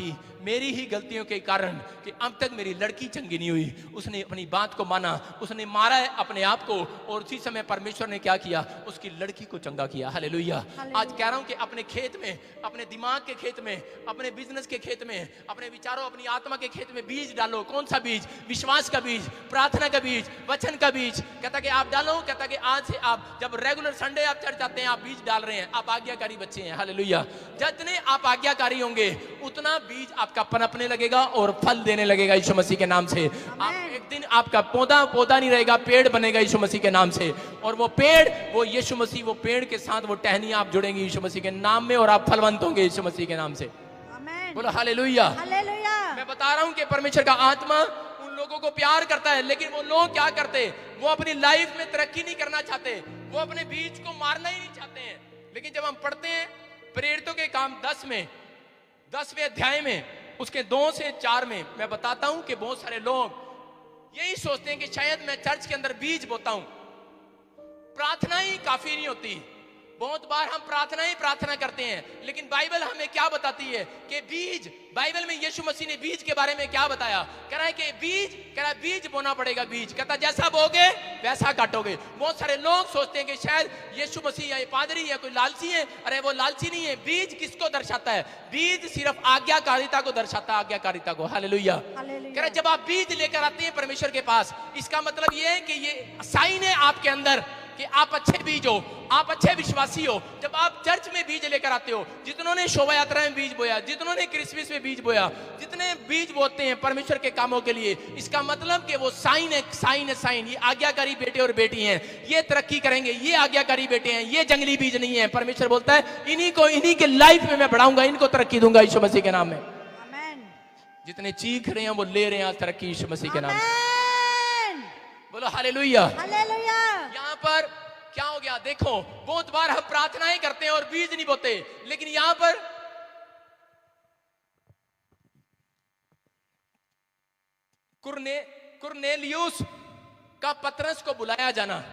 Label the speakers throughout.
Speaker 1: की मेरी ही गलतियों के कारण कि अब तक मेरी लड़की चंगी नहीं हुई। उसने अपनी बात को माना, उसने मारा है अपने आप को, और उसी समय परमेश्वर ने क्या किया, उसकी लड़की को चंगा किया। हालेलुया। आज कह रहा हूं कि अपने खेत में, अपने दिमाग के खेत में, अपने बिजनेस के खेत में, अपने विचारों, अपनी आत्मा के खेत में बीज डालो। कौन सा बीज? विश्वास का बीज, प्रार्थना का बीज, वचन का बीज। कहता कि आप डालो, कहता कि आज से आप जब रेगुलर संडे आप चर्च जाते हैं, आप बीज डाल रहे हैं, आप आज्ञाकारी बच्चे हैं। हालेलुया। जितने आप आज्ञाकारी होंगे उतना बीज आपका पनपने लगेगा और फल देने लगेगा यीशु मसीह के नाम से। आप एक दिन आपका पौधा नहीं रहेगा, पेड़ बनेगा यीशु मसीह के नाम से। और वो पेड़, वो यीशु मसीह, वो पेड़ के साथ वो टहनी आप जुड़ेंगे यीशु मसीह के नाम में, और आप फलवंत होंगे यीशु मसीह के नाम से। बोलो हालेलुया। मैं बता रहा हूं कि परमेश्वर का आत्मा उन लोगों को प्यार करता है, लेकिन वो लोग क्या करते, वो अपनी लाइफ में तरक्की नहीं करना चाहते, वो अपने बीज को मारना ही नहीं चाहते हैं। लेकिन जब हम पढ़ते हैं प्रेरितों के काम 10वें अध्याय में, उसके 2 से 4 में मैं बताता हूं कि बहुत सारे लोग यही सोचते हैं कि शायद मैं चर्च के अंदर बीज बोता हूं, प्रार्थना ही काफी नहीं होती। बहुत बार हम प्रार्थना करते हैं, लेकिन बाइबल हमें क्या बताती है कि बीज, बाइबल में यीशु मसीह ने बीज के बारे में क्या बताया, कह रहा है कि बीज बोना पड़ेगा। बीज कहता जैसा बोगे वैसा काटोगे। बहुत सारे लोग सोचते हैं कि शायद यीशु मसीह या पादरी या कोई लालची है। अरे वो लालची नहीं है। बीज किसको दर्शाता है? बीज सिर्फ आज्ञाकारिता को दर्शाता है, आज्ञाकारिता को। हालेलुया। कह रहा जब आप बीज लेकर आते हैं परमेश्वर के पास, इसका मतलब ये है कि ये साइन है आपके अंदर कि आप अच्छे बीज हो, आप अच्छे विश्वासी हो। जब आप चर्च में बीज लेकर आते हो, जितनों ने शोभा यात्रा में बीज बोया, जितनों ने क्रिसमस में बीज बोया, जितने बीज बोते हैं परमेश्वर के कामों के लिए, इसका मतलब कि वो साइन है। ये आज्ञाकारी बेटे और बेटी हैं, ये तरक्की करेंगे, ये आज्ञाकारी बेटे हैं, ये जंगली बीज नहीं है। परमेश्वर बोलता है इन्हीं के लाइफ में मैं बढ़ाऊंगा, इनको तरक्की दूंगा यीशु मसीह के नाम में। जितने चीख रहे हैं वो ले रहे हैं तरक्की यीशु मसीह के नाम से। बोलो हालेलुया। यहाँ पर क्या हो गया देखो, बहुत बार हम प्रार्थनाएं करते हैं और बीज नहीं बोते, लेकिन यहां पर कुरनेलियुस का पतरस को बुलाया जाना,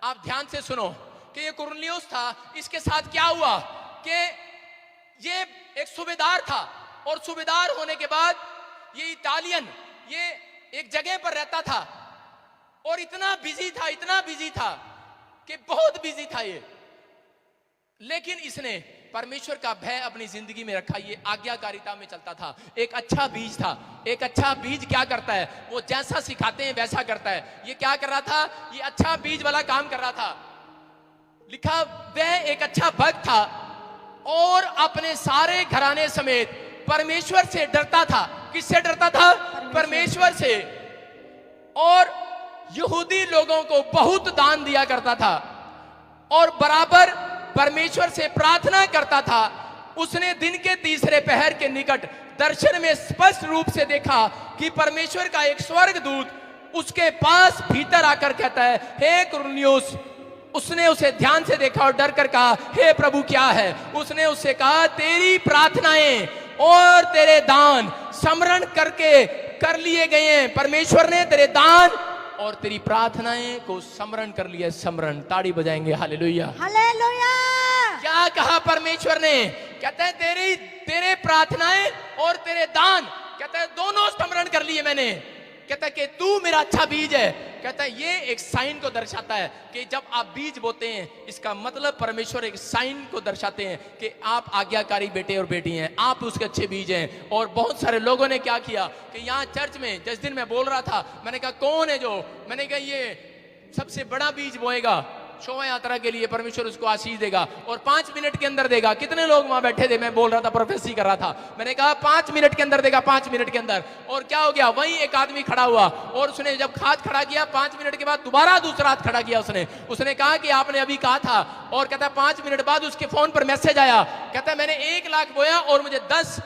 Speaker 1: आप ध्यान से सुनो कि ये कुरनेलियुस था, इसके साथ क्या हुआ कि ये एक सूबेदार था, और सूबेदार होने के बाद ये इटालियन, ये एक जगह पर रहता था और इतना बिजी था कि बहुत बिजी था ये। लेकिन इसने परमेश्वर का भय अपनी जिंदगी में रखा, ये आज्ञाकारिता में चलता था। एक अच्छा बीज था। एक अच्छा बीज क्या करता है, वो जैसा सिखाते हैं वैसा करता है। ये क्या कर रहा था, ये अच्छा बीज वाला काम कर रहा था। लिखा वह एक अच्छा भक्त था और अपने सारे घराने समेत परमेश्वर से डरता था। किससे डरता था? परमेश्वर से। और यहूदी लोगों को बहुत दान दिया करता था और बराबर परमेश्वर से प्रार्थना करता था। उसने दिन के तीसरे पहर के निकट दर्शन में स्पष्ट रूप से देखा कि परमेश्वर का एक स्वर्गदूत उसके पास भीतर आकर कहता है, हे कुरनेलियुस। उसने उसे ध्यान से देखा और डर कर कहा, हे प्रभु क्या है? उसने उससे कहा, तेरी प्रार्थनाएं और तेरे दान स्मरण करके कर लिए गए हैं। परमेश्वर ने तेरे दान और तेरी प्रार्थनाएं को स्मरण कर लिया। स्मरण, ताड़ी बजाएंगे। Hallelujah, hallelujah. क्या कहा परमेश्वर ने? कहता है तेरे प्रार्थनाएं और तेरे दान, कहता है दोनों स्मरण कर लिए मैंने। कहता है कि तू मेरा अच्छा बीज है। कहता है ये एक साइन को दर्शाता है कि जब आप बीज बोते हैं, इसका मतलब परमेश्वर एक साइन को दर्शाते हैं कि आप आज्ञाकारी बेटे और बेटी हैं, आप उसके अच्छे बीज हैं। और बहुत सारे लोगों ने क्या किया कि यहाँ चर्च में जिस दिन मैं बोल रहा था, मैंने कहा कौन है जो, मैंने कहा ये सबसे बड़ा बीज बोएगा शोभा यात्रा के लिए, परमेश्वर उसको आशीष देगा और 5 मिनट के अंदर देगा। कितने लोग वहां बैठे थे? मैं बोल रहा था, प्रोफेसी कर रहा था। मैंने कहा 5 मिनट के अंदर देगा, 5 मिनट के अंदर। और क्या हो गया, वहीं एक आदमी खड़ा हुआ और उसने जब हाथ खड़ा किया, 5 मिनट के बाद दोबारा दूसरा हाथ खड़ा किया उसने कहा कि आपने अभी कहा था। और कहता है 5 मिनट बाद उसके फोन पर मैसेज आया, कहता है मैंने 1 लाख बोया और मुझे 10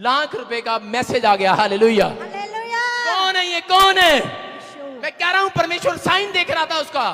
Speaker 1: लाख रुपए का मैसेज आ गया। हालेलुया। कौन है ये? कौन है? मैं कह रहा हूं परमेश्वर साइन देख रहा था उसका।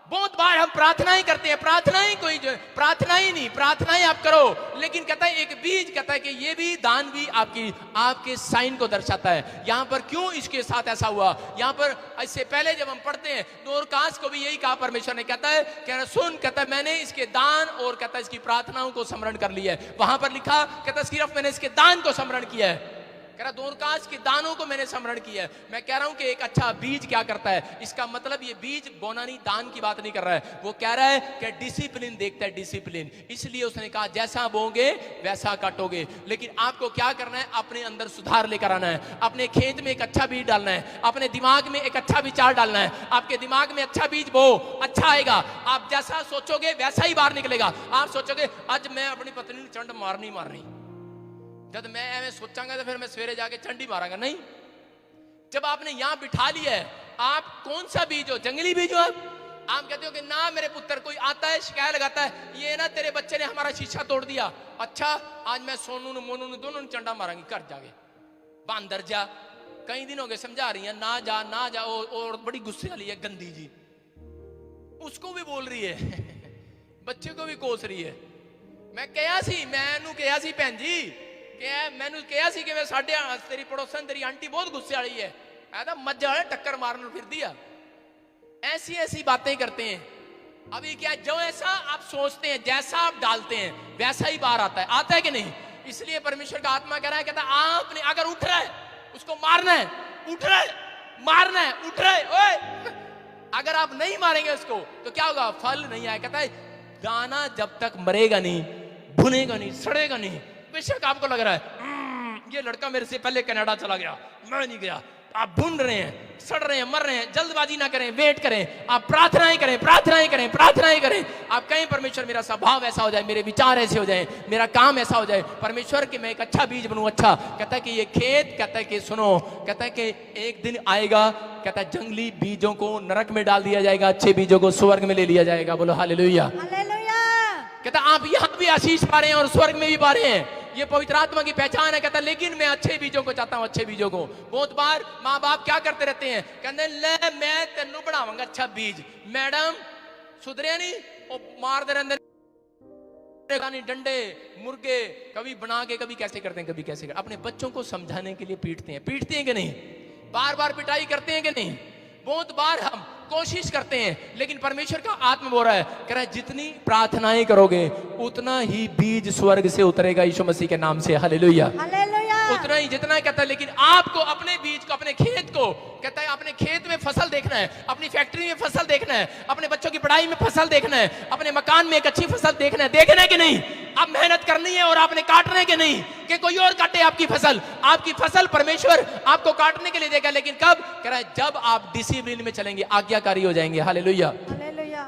Speaker 1: बहुत बार हम प्रार्थनाएं करते हैं, प्रार्थनाएं नहीं, प्रार्थनाएं आप करो, लेकिन कहता है एक बीज, कहता है कि ये भी दान भी आपके साइन को दर्शाता है। यहां पर क्यों इसके साथ ऐसा हुआ, यहां पर इससे पहले जब हम पढ़ते हैं दोरकास को भी यही कहा परमेश्वर ने, कहता है सुन, कहता है मैंने इसके दान और कहता है इसकी प्रार्थनाओं को स्मरण कर लिया है। वहां पर लिखा, कहता है सिर्फ मैंने इसके दान को स्मरण किया है, कह रहा दोरकास के दानों को मैंने स्मरण किया है। मैं कह रहा हूं कि एक अच्छा बीज क्या करता है, इसका मतलब ये बीज बोना नहीं, दान की बात नहीं कर रहा है, वो कह रहा है कि डिसिप्लिन देखता है, डिसिप्लिन। इसलिए उसने कहा जैसा बोओगे वैसा काटोगे। लेकिन आपको क्या करना है, अपने अंदर सुधार लेकर आना है, अपने खेत में एक अच्छा बीज डालना है, अपने दिमाग में एक अच्छा विचार डालना है। आपके दिमाग में अच्छा बीज बो, अच्छा आएगा। आप जैसा सोचोगे वैसा ही बाहर निकलेगा। आप सोचोगे आज मैं अपनी पत्नी ने चंड मारनी, जब मैं ऐਵੇਂ सोचांगा तो फिर मैं सवेरे जाके चंडी मारांगा, नहीं। जब आपने यहां बिठा लिया है, आप कौन सा बीज हो, जंगली बीज हो। आप कहते हो कि ना मेरे पुत्र कोई आता है शिकायत लगाता है, ये ना तेरे बच्चे ने हमारा शीशा तोड़ दिया, अच्छा आज मैं सोनू ने मोनू ने दोनों ने चंडा मारांगी, कर जाके बांदर जा। कई दिन हो गए समझा रही है, ना जा। और बड़ी गुस्से वाली है, गंदी जी, उसको भी बोल रही है बच्चे को भी कोस रही है। मैं कहा सी, मैनू कहा सी भैन जी, मैनू कहा सी कि मैं साढ़े तेरी पड़ोसन तेरी आंटी बहुत गुस्से वाली है, ऐसा मज्जा वाले टक्कर मारने फिर दिया। ऐसी बातें करते हैं। अभी क्या, जो ऐसा आप सोचते हैं, जैसा आप डालते हैं वैसा ही बाहर आता है कि नहीं। इसलिए परमेश्वर का आत्मा कह रहा है, कहता आपने अगर उठ रहा है उसको मारना है, उठ रहा है मारना है, उठ रहा है ओए। अगर आप नहीं मारेंगे उसको तो क्या होगा, फल नहीं आएगा। कहता है दाना जब तक मरेगा नहीं, भुनेगा नहीं, सड़ेगा नहीं। बेशक आपको लग रहा है ये लड़का मेरे से पहले कनाडा चला गया, मैं नहीं गया। आप भून रहे हैं, सड़ रहे हैं, मर रहे हैं, जल्दबाजी ना करें, वेट करें। आप प्रार्थनाएं करें। आप कहें परमेश्वर मेरा स्वभाव ऐसा हो जाए, मेरे विचार ऐसे हो जाए, मेरा काम ऐसा हो जाए परमेश्वर कि मैं एक अच्छा बीज बनूं। अच्छा कहता है कि ये खेत, कहता है कि सुनो, कहता है कि एक दिन आएगा, कहता है जंगली बीजों को नरक में डाल दिया जाएगा, अच्छे बीजों को स्वर्ग में ले लिया जाएगा। बोलो हालेलुया। कहता आप यहां भी आशीष पा रहे हैं और स्वर्ग में भी पा रहे हैं, ये पवित्र आत्मा की पहचान है। कहता लेकिन मैं अच्छे बीजों को चाहता हूं, अच्छे बीजों को। बहुत बार माँ बाप क्या करते रहते हैं, कहते ले मैं तेनू बढ़ाऊंगा अच्छा बीज, मैडम सुधरे नहीं, वो मार दे रहते डंडे मुर्गे, कभी बना के कभी कैसे करते हैं, कभी कैसे करते हैं। अपने बच्चों को समझाने के लिए पीटते हैं कि नहीं, बार बार पिटाई करते हैं कि नहीं। बहुत बार हम कोशिश करते हैं, लेकिन परमेश्वर का आत्मा बोल रहा है, कह रहा है जितनी प्रार्थनाएं करोगे उतना ही बीज स्वर्ग से उतरेगा यीशु मसीह के नाम से। हालेलुया, उतना ही जितना कहता है। लेकिन आपको अपने बीज को, अपने खेत को, कहता है अपने खेत में फसल देखना है, अपनी फैक्ट्री में फसल देखना है, अपने बच्चों की पढ़ाई में फसल देखना है, अपने मकान में एक अच्छी फसल देखना है कि नहीं। आप मेहनत करनी है और आपने काटना है कि नहीं, कि कोई और काटे आपकी फसल। आपकी फसल परमेश्वर आपको काटने के लिए देगा, लेकिन कब, कह रहा है जब आप डिसिप्लिन में चलेंगे, आज्ञाकारी हो जाएंगे। हालेलुया।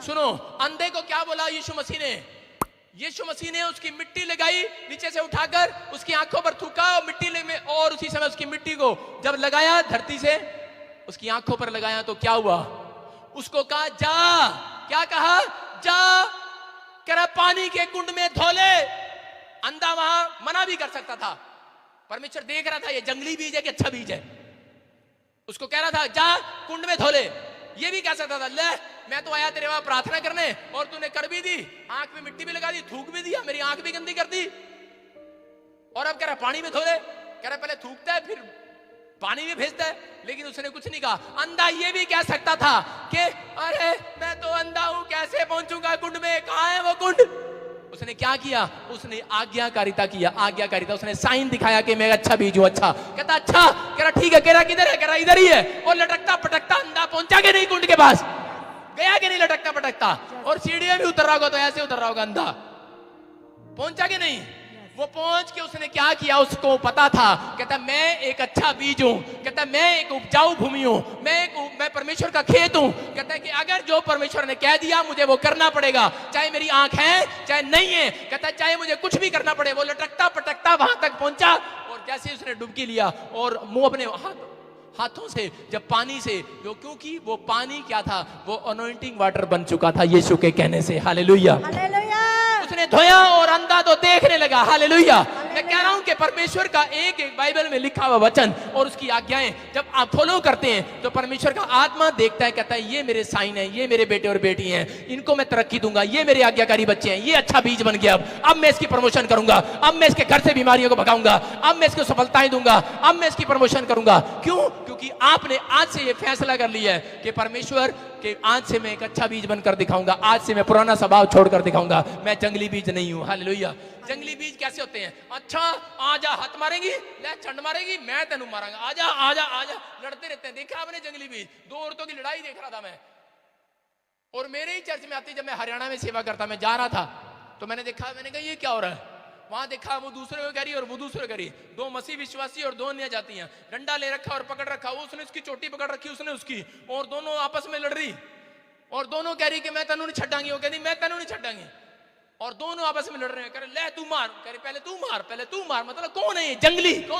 Speaker 1: सुनो, अंधे को क्या बोला यीशु मसीह ने, यीशु मसीह ने उसकी मिट्टी लगाई, नीचे से उठाकर उसकी आंखों पर थूका और मिट्टी में, और उसी समय उसकी मिट्टी को जब लगाया धरती से उसकी आंखों पर लगाया तो क्या हुआ, उसको कहा जा, क्या कहा, जा, कह रहा पानी के कुंड में धो ले। अंधा वहां मना भी कर सकता था, परमेश्वर देख रहा था ये जंगली बीज है कि अच्छा बीज है। उसको कह रहा था जा कुंड में धो ले, ये भी कह सकता था ले मैं तो आया तेरे वहां प्रार्थना करने और तूने कर भी दी, आंख में मिट्टी भी लगा दी, थूक भी दिया, मेरी आंख भी गंदी कर दी, और अब कह रहा पानी में धो ले। कह रहा पहले थूकता है फिर पानी में भेजता है, लेकिन उसने कुछ नहीं कहा। अंधा ये भी कह सकता था कि अरे मैं तो अंधा हूं, कैसे पहुंचूंगा कुंड में, कहां है वो कुंड। उसने क्या किया, उसने आज्ञाकारिता किया, आज्ञाकारिता। उसने साइन दिखाया कि मैं अच्छा बीज हूं। अच्छा कहता अच्छा, कह रहा ठीक है, कह रहा किधर है, कह रहा इधर ही है। और लटकता पटकता अंधा पहुंचा के नहीं कुंड के पास, गया कि नहीं लटकता पटकता, और सीढ़ियां भी उतर रहा होगा तो ऐसे उतर रहा होगा अंधा, पहुंचा कि नहीं। वो पहुंच के उसने क्या किया, उसको पता था, कहता मैं एक अच्छा बीज हूं, कहता मैं एक उपजाऊ भूमि हूं, मैं परमेश्वर का खेत हूं। कहता है कि अगर जो परमेश्वर ने कह दिया मुझे वो करना पड़ेगा, चाहे मेरी आंख है चाहे नहीं है। कहता है चाहे मुझे कुछ भी करना पड़े। वो लटकता पटकता वहां तक पहुंचा, और जैसे उसने डुबकी लिया और मुंह अपने हाथों से जब पानी से, जो क्योंकि वो पानी क्या था, वो अनॉइंटिंग वाटर बन चुका था यीशु के कहने से। हालेलुया। उसने धोया और अंधा तो देखने लगा। हालेलुया। मैं कह रहा हूं कि परमेश्वर का एक एक बाइबल में लिखा हुआ वचन और उसकी आज्ञाएं जब आप फॉलो करते हैं तो परमेश्वर का आत्मा देखता है, कहता है ये मेरे साइन है, ये मेरे बेटे और बेटी हैं, इनको मैं तरक्की दूंगा, ये मेरे आज्ञाकारी बच्चे हैं, ये अच्छा बीज बन गया, अब मैं इसकी प्रमोशन करूंगा, अब मैं इसके घर से बीमारियों को भगाऊंगा, अब मैं इसको सफलताएं दूंगा, अब मैं इसकी प्रमोशन करूंगा। क्यों? क्योंकि आपने आज से ये फैसला कर लिया है कि परमेश्वर के आज से मैं एक अच्छा बीज बनकर दिखाऊंगा, आज से मैं पुराना स्वभाव छोड़कर दिखाऊंगा, मैं जंगली बीज नहीं हूं। हालेलुया। जंगली बीज कैसे होते हैं? अच्छा आजा, हाथ मारेंगी, ले चंड मारेगी, मैं तेनू मारांगा, आजा आजा आजा, लड़ते रहते हैं। देखा आपने जंगली बीज? दो औरतों की लड़ाई देख रहा था मैं, और मेरे ही चर्च में आती, जब मैं हरियाणा में सेवा करता, मैं जा रहा था तो मैंने देखा, मैंने कहा ये क्या हो रहा है? वहां देखा वो दूसरे को करी और वो दूसरे को करी, दो मसीह विश्वासी और दो अन्य जाती हैं, डंडा ले रखा और पकड़ रखा, वो उसने उसकी चोटी पकड़ रखी, उसने उसकी, और दोनों आपस में लड़ रही, और दोनों कह रही कि मैं तेनू नहीं छड्डांगी, वो कहती मैं तेनू नहीं छड्डांगी, और दोनों आपस में लड़ रहे हैं। कह रहे ले तू मार, कह रहे पहले तू मार, पहले तू मार। मतलब कौन है ये जंगली? कौन